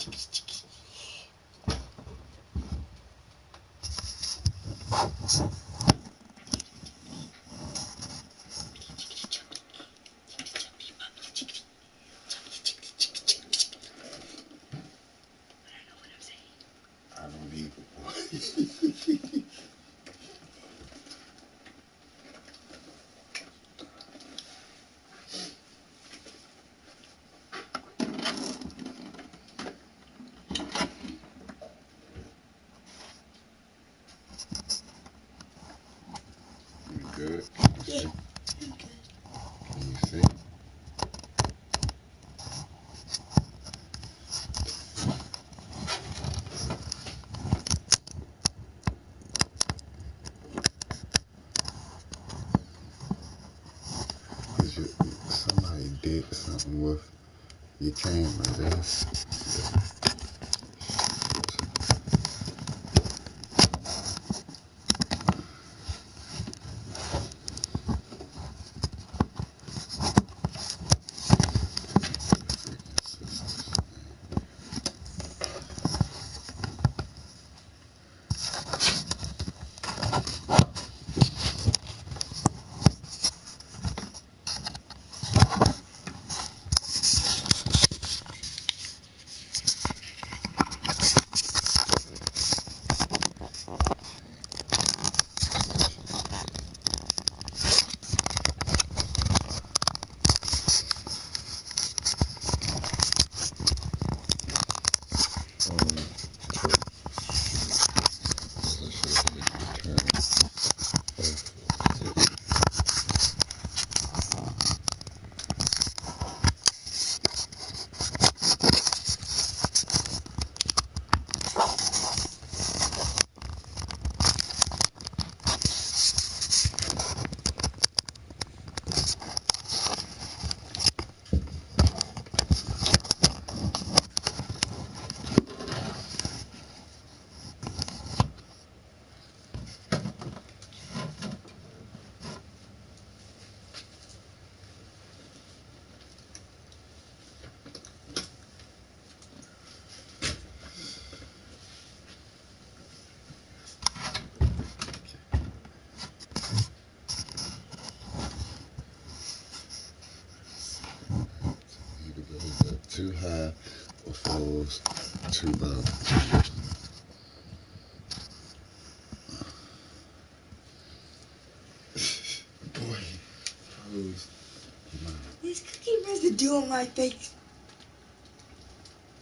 I don't need it, boy. Good. Yeah, I'm good. Can you see? Somebody did something with your camera. That's too high or falls too low. Boy, froze. There's cookie residue on my face.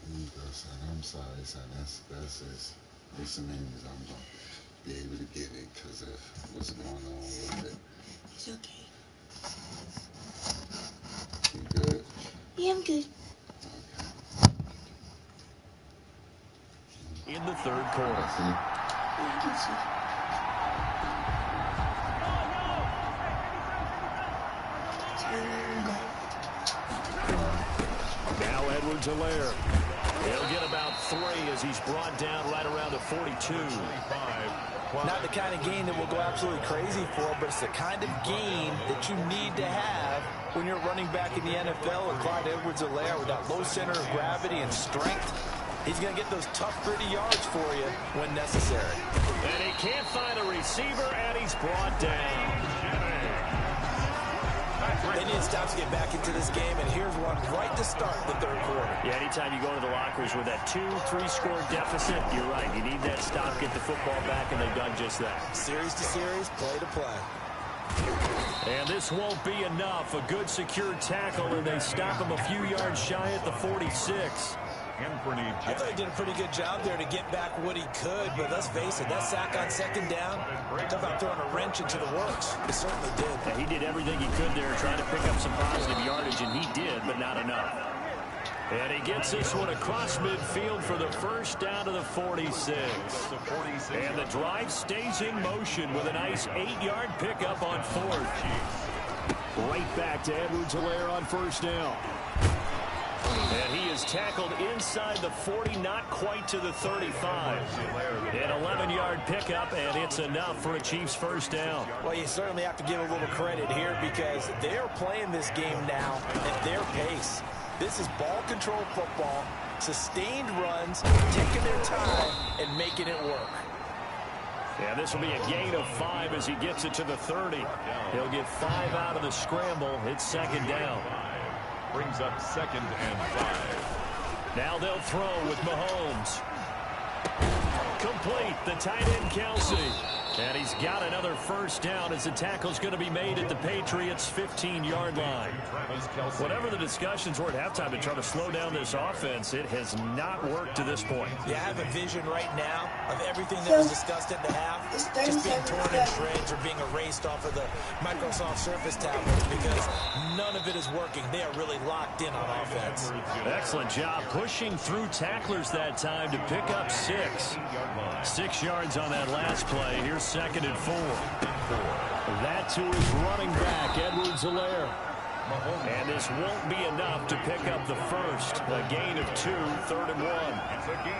There you go, son. I'm sorry, son. That's just, it's the name is I'm going to be able to get it because of what's going on with it. It's okay. You good? Yeah, I'm good. In the third quarter. Yeah, I can see. Now Edwards-Helaire. He'll get about 3 as he's brought down right around the 42. Not the kind of game that will go absolutely crazy for, but it's the kind of game that you need to have when you're running back in the NFL with Clyde Edwards-Helaire with that low center of gravity and strength. He's going to get those tough, gritty yards for you when necessary. And he can't find a receiver, and he's brought down. They need to stop to get back into this game, and here's one right to start the third quarter. Yeah, anytime you go into the lockers with that 2-3 score deficit, you're right. You need that stop, get the football back, and they've done just that. Series to series, play to play. And this won't be enough. A good secured tackle, and they stop him a few yards shy at the 46. I thought he did a pretty good job there to get back what he could, but let's face it, that sack on second down, talk about throwing a wrench into the works. It certainly did. Yeah, he did everything he could there, trying to pick up some positive yardage, and he did, but not enough. And he gets this one across midfield for the first down to the 46. And the drive stays in motion with a nice 8-yard pickup on fourth. Right back to Edwards-Helaire on first down. And he is tackled inside the 40, not quite to the 35. An 11-yard pickup, and it's enough for a Chiefs first down. Well, you certainly have to give a little credit here because they're playing this game now at their pace. This is ball control football. sustained runs, taking their time, and making it work. Yeah, this will be a gain of 5 as he gets it to the 30. He'll get 5 out of the scramble. It's second down. Brings up 2nd and 5. Now they'll throw with Mahomes. Complete, the tight end Kelsey. And he's got another first down as the tackle's going to be made at the Patriots' 15-yard line. Whatever the discussions were at halftime to try to slow down this offense, it has not worked to this point. Yeah, I have a vision right now of everything that was discussed at the half just being torn in shreds or being erased off of the Microsoft Surface tablets because none of it is working. They are really locked in on offense. Excellent job pushing through tacklers that time to pick up 6. 6 yards on that last play. Here's 2nd and 4. That to his running back, Edwards-Helaire. And this won't be enough to pick up the first. A gain of 2, 3rd and 1.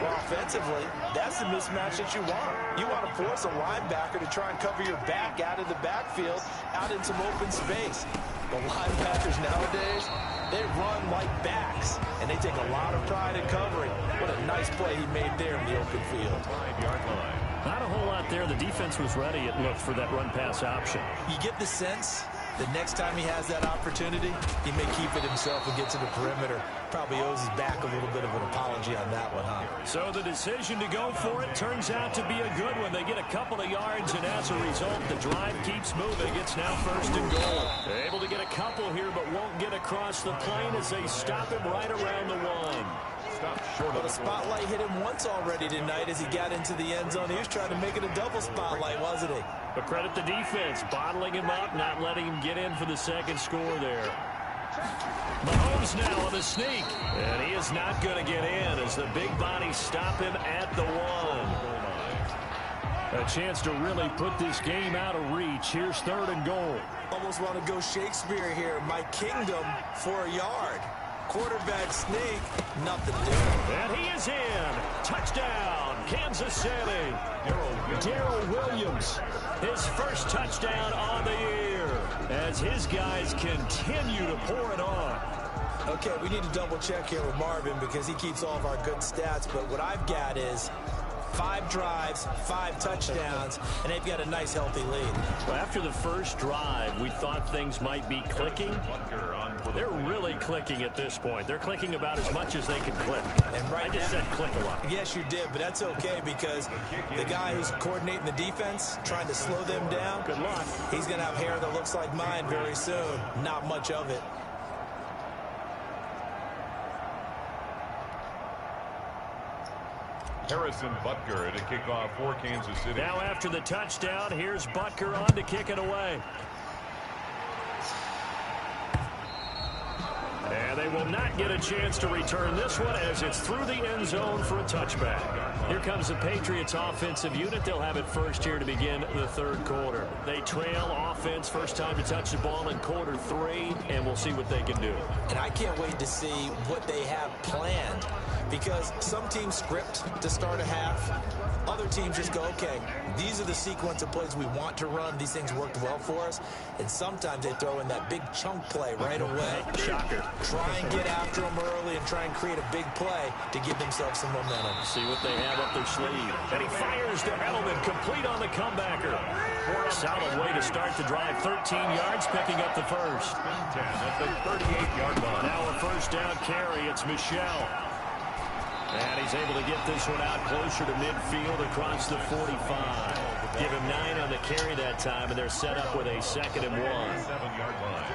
Well, offensively, that's the mismatch that you want. You want to force a linebacker to try and cover your back out of the backfield, out in some open space. The linebackers nowadays, they run like backs, and they take a lot of pride in covering. What a nice play he made there in the open field. 5-yard line. Not a whole lot there. The defense was ready, it looked, for that run-pass option. You get the sense the next time he has that opportunity, he may keep it himself and get to the perimeter. Probably owes his back a little bit of an apology on that one, huh? So the decision to go for it turns out to be a good one. They get a couple of yards, and as a result, the drive keeps moving. It's now 1st and goal. They're able to get a couple here, but won't get across the plane as they stop him right around the 1. Well, the spotlight hit him once already tonight as he got into the end zone. He was trying to make it a double spotlight, wasn't he? But credit the defense, bottling him up, not letting him get in for the second score there. Mahomes now on the sneak, and he is not going to get in as the big bodies stop him at the 1. A chance to really put this game out of reach. Here's 3rd and goal. Almost want to go Shakespeare here. My kingdom for a yard. Quarterback sneak, nothing to do. And he is in. Touchdown, Kansas City. Darrell Williams, his first touchdown on the year as his guys continue to pour it on. Okay, we need to double check here with Marvin because he keeps all of our good stats, but what I've got is 5 drives, 5 touchdowns, and they've got a nice, healthy lead. Well, after the first drive, we thought things might be clicking. They're really clicking at this point. They're clicking about as much as they can click. And right I just said click a lot. Yes, you did, but that's okay because the guy who's coordinating the defense, trying to slow them down, good luck. He's going to have hair that looks like mine very soon. Not much of it. Harrison Butker to kick off for Kansas City. Now after the touchdown, here's Butker on to kick it away. And they will not get a chance to return this one as it's through the end zone for a touchback. Here comes the Patriots offensive unit. They'll have it first here to begin the 3rd quarter. They trail offense, first time to touch the ball in quarter 3, and we'll see what they can do. And I can't wait to see what they have planned because some teams script to start a half. Other teams just go, okay, these are the sequence of plays we want to run. These things worked well for us. And sometimes they throw in that big chunk play right away. Shocker. Try and get after them early and try and create a big play to give themselves some momentum. See what they have up their sleeve. And he fires to Edelman, complete on the comebacker. Solid way to start the drive. 13 yards, picking up the first. At the 38-yard line. Now a first down carry. It's Michel. And he's able to get this one out closer to midfield across the 45. Give him 9 on the carry that time, and they're set up with a 2nd and 1. 7-yard line.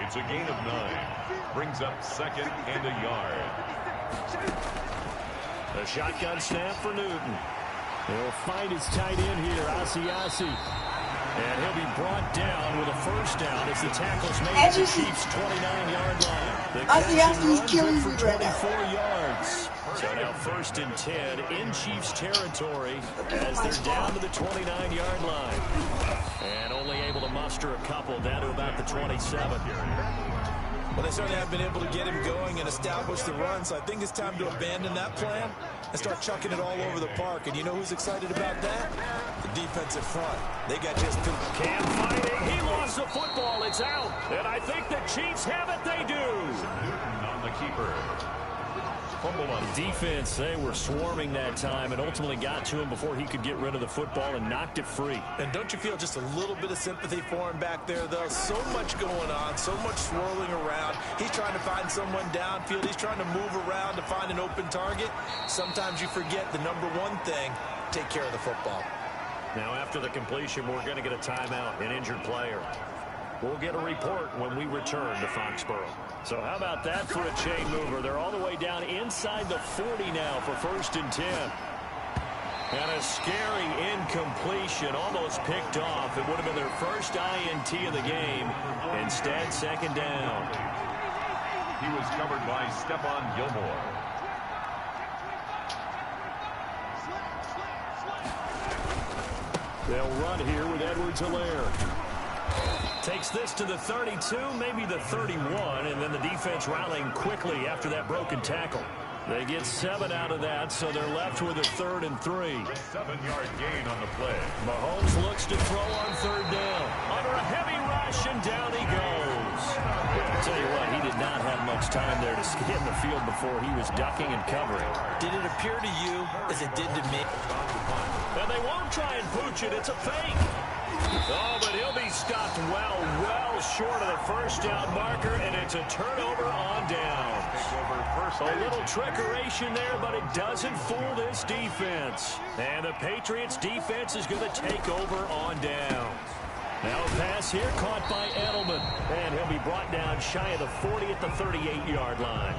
It's a gain of 9. Brings up 2nd and a yard. A shotgun snap for Newton. He'll find his tight end here, Asiasi. And he'll be brought down with a first down as the tackle's made at the Chiefs' 29-yard line. The Asiasi's killing for me right now. 24 yards. So now 1st and 10 in Chiefs territory as they're down to the 29-yard line. And only able to muster a couple down to about the 27. Well, they certainly have been able to get him going and establish the run, so I think it's time to abandon that plan and start chucking it all over the park. And you know who's excited about that? The defensive front. They got just... Cam fighting. He lost the football. It's out. And I think the Chiefs have it. They do. Newton on the keeper. fumble on defense, they were swarming that time and ultimately got to him before he could get rid of the football and knocked it free. And don't you feel just a little bit of sympathy for him back there, though? So much going on, so much swirling around. He's trying to find someone downfield. He's trying to move around to find an open target. Sometimes you forget the number one thing, take care of the football. Now, after the completion, we're going to get a timeout, an injured player. We'll get a report when we return to Foxborough. So how about that for a chain mover? They're all the way down inside the 40 now for 1st and 10. And a scary incompletion, almost picked off. It would have been their first INT of the game. Instead, 2nd down. He was covered by Stephon Gilmore. They'll run here with Edwards-Helaire. Takes this to the 32, maybe the 31, and then the defense rallying quickly after that broken tackle. They get 7 out of that, so they're left with a 3rd and 3. 7-yard gain on the play. Mahomes looks to throw on 3rd down. Under a heavy rush, and down he goes. I'll tell you what, he did not have much time there to get in the field before he was ducking and covering. Did it appear to you as it did to me? And they won't try and pooch it. It's a fake. Oh, but he'll be stopped well short of the 1st down marker, and it's a turnover on downs. A little trickeration there, but it doesn't fool this defense. And the Patriots defense is going to take over on downs. Now a pass here caught by Edelman, and he'll be brought down shy of the 40 at the 38-yard line.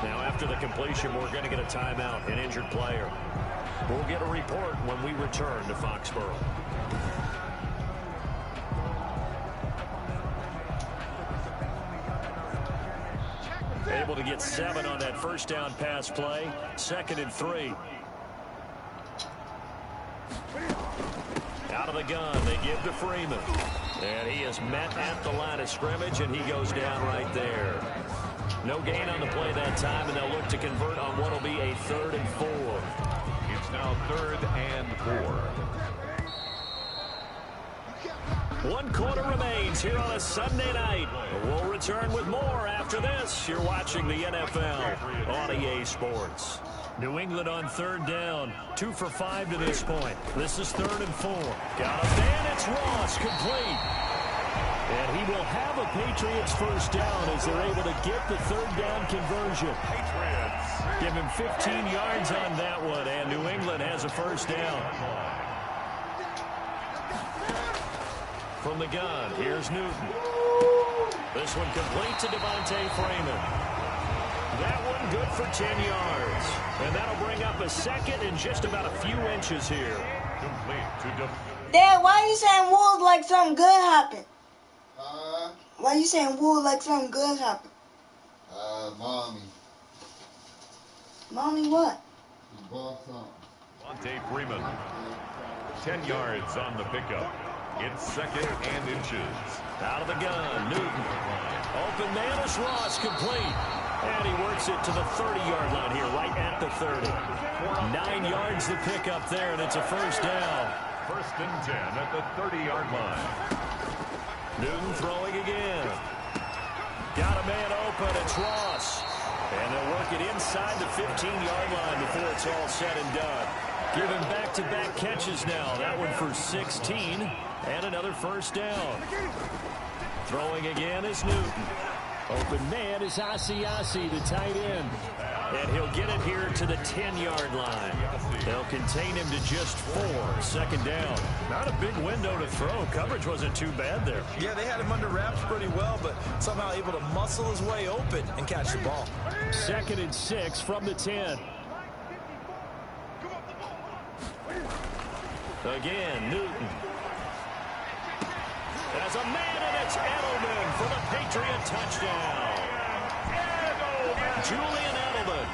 Now after the completion, we're going to get a timeout, an injured player. We'll get a report when we return to Foxborough. Able to get 7 on that 1st down pass play. 2nd and 3. Out of the gun, they give to Freeman. And he is met at the line of scrimmage, and he goes down right there. No gain on the play that time, and they'll look to convert on what will be a 3rd and 4. It's now 3rd and 4. 1 quarter remains here on a Sunday night. We'll return with more after this. You're watching the NFL on EA Sports. New England on 3rd down. 2 for 5 to this point. This is 3rd and 4. Got a man. It's Ross, complete. And he will have a Patriots 1st down as they're able to get the 3rd down conversion. Patriots. Give him 15 yards on that one, and New England has a 1st down. From the gun, here's Newton. This one complete to Devontae Freeman. That one good for 10 yards. And that'll bring up a 2nd and just about a few inches here. Complete to Dad, why are you saying wool like something good happened? Why are you saying wool like something good happened? Mommy. Mommy what? You bought something. Devontae Freeman. 10 yards on the pickup. It's 2nd and inches. Out of the gun, Newton. Open man is Ross, complete. And he works it to the 30-yard line here, right at the 30. 9 yards to pick up there, and it's a 1st down. 1st and 10 at the 30-yard line. Newton throwing again. Got a man open, it's Ross. And they'll work it inside the 15-yard line before it's all said and done. Give him back-to-back catches now. That one for 16, and another 1st down. Throwing again is Newton. Open man is Asiasi, the tight end. And he'll get it here to the 10-yard line. They'll contain him to just 4. 2nd down. Not a big window to throw. Coverage wasn't too bad there. Yeah, they had him under wraps pretty well, but somehow able to muscle his way open and catch the ball. 2nd and 6 from the 10. Again, Newton. As a man, and it's Edelman for the Patriot touchdown. Julian Edelman,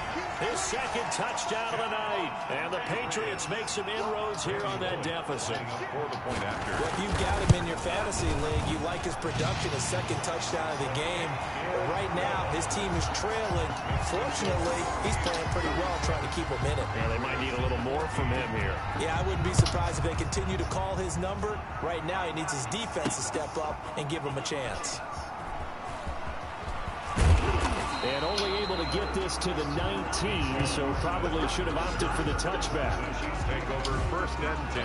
his 2nd touchdown of the night. And the Patriots make some inroads here on that deficit. Well, if you've got him in your fantasy league, you like his production, his 2nd touchdown of the game. But right now, his team is trailing. Fortunately, he's playing pretty well, trying to keep him in it. Yeah, they might need a little more from him here. Yeah, I wouldn't be surprised if they continue to call his number. Right now, he needs his defense to step up and give him a chance. And only able to get this to the 19, so probably should have opted for the touchback. Chiefs take over 1st and 10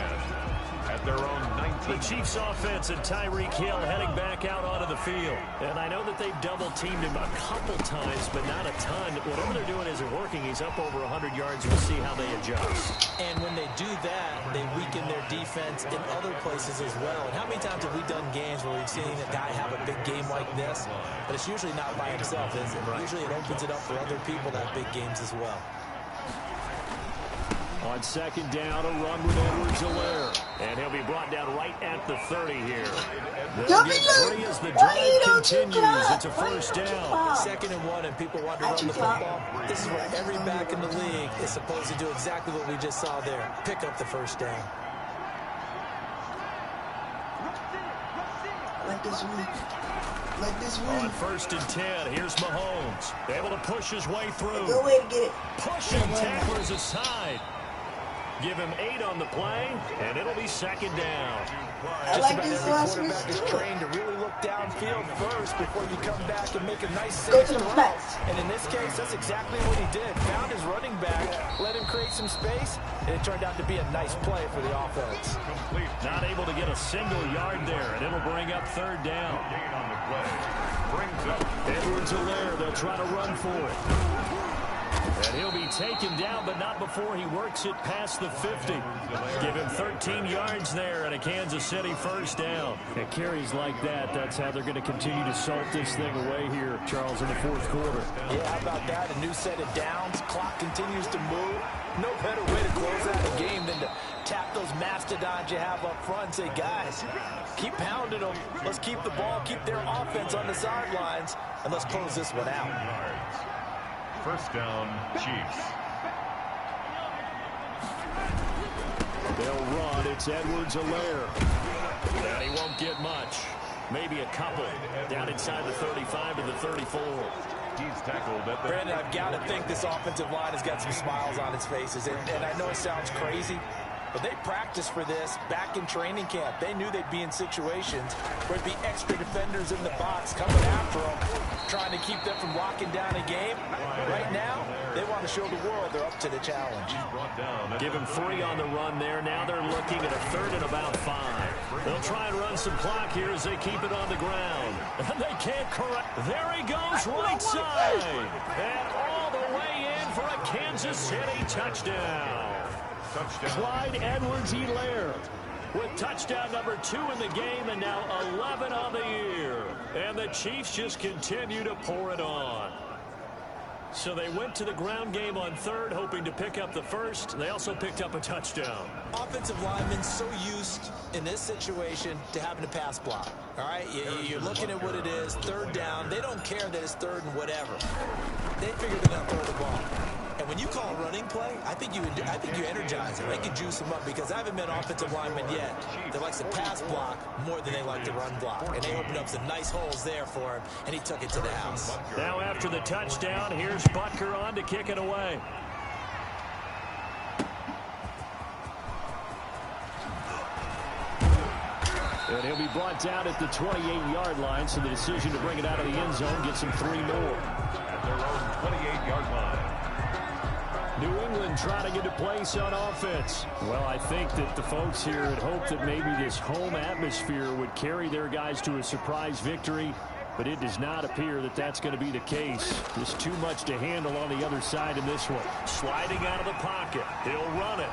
at their own 19. The Chiefs offense and Tyreek Hill heading back out onto the field. And I know that they've double-teamed him a couple times, but not a ton. Whatever they're doing isn't working. He's up over 100 yards. We'll see how they adjust. And when they do that, they weaken their defense in other places as well. And how many times have we done games where we've seen a guy have a big game like this? But it's usually not by himself, is it? Usually it opens it up for other people to have big games as well. On 2nd down, a run with Edwards-Helaire. And he'll be brought down right at the 30 here. They'll get 3 as the drive continues. It's a 1st down. 2nd and 1, and people want to run the football. This is where every back in the league is supposed to do exactly what we just saw there. Pick up the 1st down. Like this one. Like this one. On 1st and 10, here's Mahomes. Able to push his way through. Good way to get it. Pushing tacklers aside. Give him 8 on the play, and it'll be 2nd down. I like this last one. Quarterback is trained to really look downfield first before you come back and make a nice Go save to the run. flats. And in this case, that's exactly what he did. Found his running back, let him create some space, and it turned out to be a nice play for the offense. Complete. Not able to get a single yard there, and it'll bring up 3rd down. Gain on the play. Brings up Edwards-Helaire, they'll try to run for it. And he'll be taken down, but not before he works it past the 50. Give him 13 yards there and a Kansas City 1st down. And carries like that, that's how they're going to continue to salt this thing away here, Charles, in the 4th quarter. Yeah, how about that? A new set of downs. Clock continues to move. No better way to close out a game than to tap those mastodons you have up front and say, guys, keep pounding them. Let's keep the ball, keep their offense on the sidelines, and let's close this one out. 1st down, Chiefs. They'll run. It's Edwards-Helaire. And he won't get much. Maybe a couple. Down inside the 35 to the 34. He's tackled at the... Brandon, I've got to think this offensive line has got some smiles on its faces. And I know it sounds crazy, but they practiced for this back in training camp. They knew they'd be in situations where there'd be extra defenders in the box coming after them, trying to keep them from locking down a game. Right now, they want to show the world they're up to the challenge. Give him 3 on the run there. Now they're looking at a 3rd and about 5. They'll try and run some clock here as they keep it on the ground. And they can't correct. There he goes, right side. And all the way in for a Kansas City touchdown. Clyde Edwards-Helaire with touchdown number 2 in the game and now 11 on the year. And the Chiefs just continue to pour it on. So they went to the ground game on 3rd, hoping to pick up the 1st. They also picked up a touchdown. Offensive linemen so used in this situation to having to pass block. All right, you're looking at what it is, 3rd down. They don't care that it's 3rd and whatever. They figure they're going to throw the ball. And when you call a running play, I think you energize them. They can juice them up because I haven't met offensive linemen yet that likes to pass block more than they like to run block. And they opened up some nice holes there for him, and he took it to the house. Now after the touchdown, here's Butker on to kick it away. And he'll be brought down at the 28-yard line, so the decision to bring it out of the end zone gets him 3 more. At their own 28-yard line. New England trying to get a place on offense. Well, I think that the folks here had hoped that maybe this home atmosphere would carry their guys to a surprise victory, but it does not appear that that's going to be the case. There's too much to handle on the other side in this one. Sliding out of the pocket. He'll run it.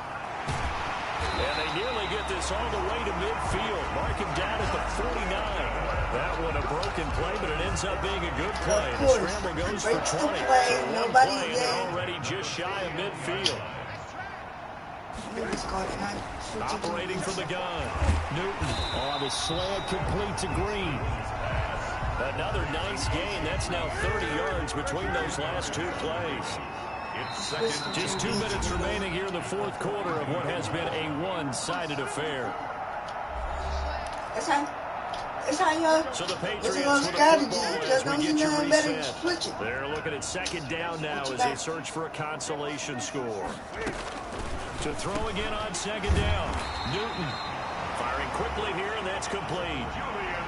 And they nearly get this all the way to midfield. Mark him down at the 49. That one a broken play, but it ends up being a good play. The scramble goes for 20. So one play, and they're already just shy of midfield. Operating from the gun. Newton. Oh, the slant complete to Green. Another nice gain. That's now 30 yards between those last 2 plays. It's second. Just 2 minutes remaining here in the 4th quarter of what has been a one-sided affair. So the Patriots with a football as we get you reset. They're looking at 2nd down now as they search for a consolation score. To throw again on 2nd down. Newton firing quickly here, and that's complete.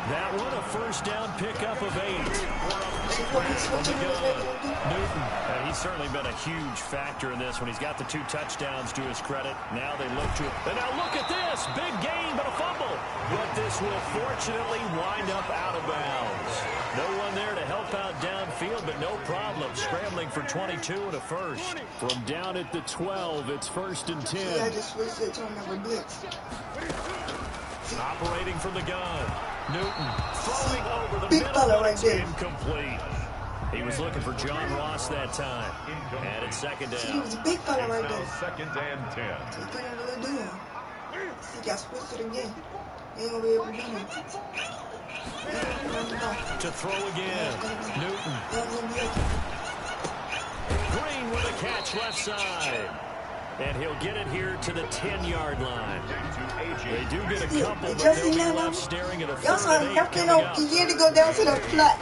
That one a first down pickup of 8. Newton, he's certainly been a huge factor in this when he's got the 2 touchdowns to his credit. Now they look to it. And now look at this. Big gain, but a fumble. But this will fortunately wind up out of bounds. No one there to help out downfield, but no problem. Scrambling for 22 and a first. From down at the 12, it's 1st and 10. Yeah, I just switched it to another blitz. Operating from the gun. Newton throwing over the big middle. fella right there. Incomplete. He was looking for John Ross that time. And it's 2nd down. He was a big fella right there. 2nd and 10. He couldn't really do it. He got switched it again. He ain't gonna be able to do it. To throw again. Newton. Green with a catch left side. And he'll get it here to the 10-yard line. They do get a couple, but they'll be left staring at a 3rd and 8 coming up. He had to go down to the flat.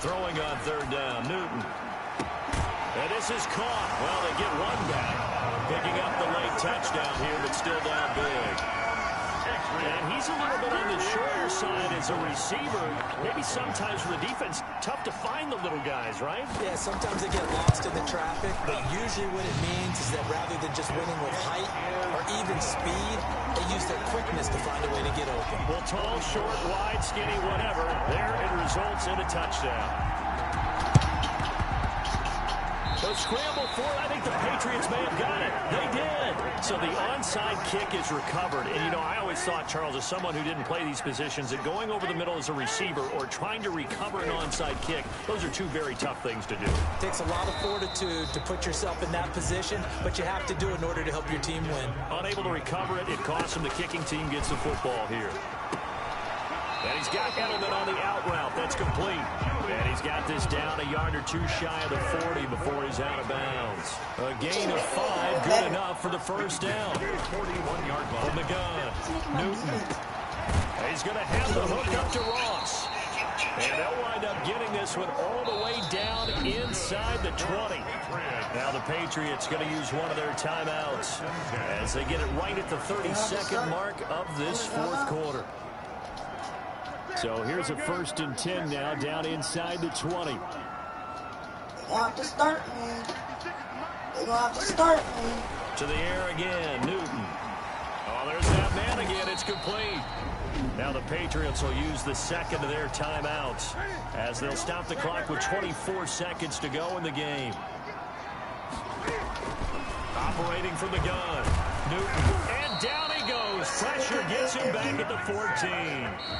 Throwing on 3rd down, Newton. And this is caught. Well, they get one back. Picking up the late touchdown here, but still down big. And he's a little bit on the shorter side as a receiver. Maybe sometimes for the defense, tough to find the little guys, right? Yeah, sometimes they get lost in the traffic, but usually what it means is that rather than just winning with height or even speed, they use their quickness to find a way to get open. Well, tall, short, wide, skinny, whatever, there it results in a touchdown. So scramble for it. I think the Patriots may have got it. They did. So the onside kick is recovered. And, you know, I always thought, Charles, as someone who didn't play these positions, that going over the middle as a receiver or trying to recover an onside kick, those are 2 very tough things to do. It takes a lot of fortitude to put yourself in that position, but you have to do it in order to help your team win. Unable to recover it, it costs him. The kicking team gets the football here. And he's got Edelman on the out route. That's complete. And he's got this down a yard or 2 shy of the 40 before he's out of bounds. A gain of 5, good enough for the first down. 41-yard line. From the gun, Newton. He's going to have the hook up to Ross. And they'll wind up getting this one all the way down inside the 20. Now the Patriots going to use one of their timeouts as they get it right at the 32nd mark of this 4th quarter. So here's a 1st and 10 now, down inside the 20. They're gonna have to start, man. They're gonna have to start, man. To the air again, Newton. Oh, there's that man again. It's complete. Now the Patriots will use the 2nd of their timeouts as they'll stop the clock with 24 seconds to go in the game. Operating from the gun, Newton. And down he goes. Pressure gets him back at the 14.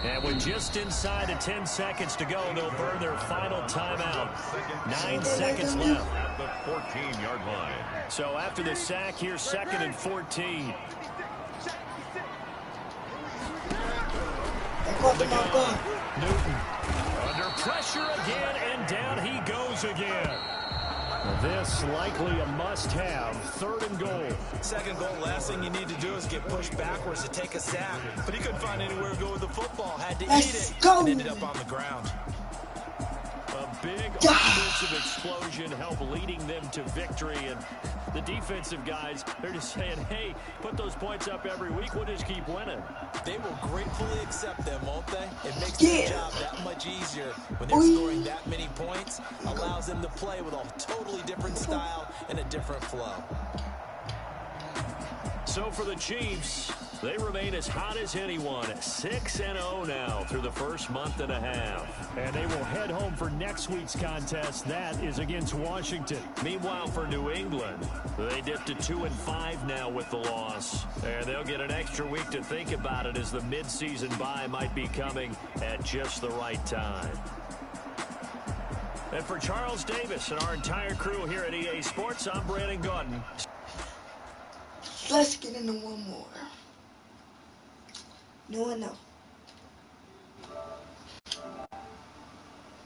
And with just inside the 10 seconds to go, they'll burn their final timeout. 9 seconds left. At the 14-yard line. So after the sack, here's 2nd and 14. Newton under pressure again, and down he goes again. This likely a must-have. 3rd and goal. 2nd goal, last thing you need to do is get pushed backwards to take a sack. But he couldn't find anywhere to go with the football. Had to eat it and ended up on the ground. A big offensive explosion helped leading them to victory. And the defensive guys, they're just saying, hey, put those points up every week. We'll just keep winning. They will gratefully accept them, won't they? It makes their job that much easier when they're scoring that many points. Allows them to play with a totally different style and a different flow. So for the Chiefs, they remain as hot as anyone. 6-0 now through the first month and a half. And they will head home for next week's contest. That is against Washington. Meanwhile, for New England, they dipped to 2-5 now with the loss. And they'll get an extra week to think about it as the midseason bye might be coming at just the right time. And for Charles Davis and our entire crew here at EA Sports, I'm Brandon Gordon. Let's get into one more. No one else.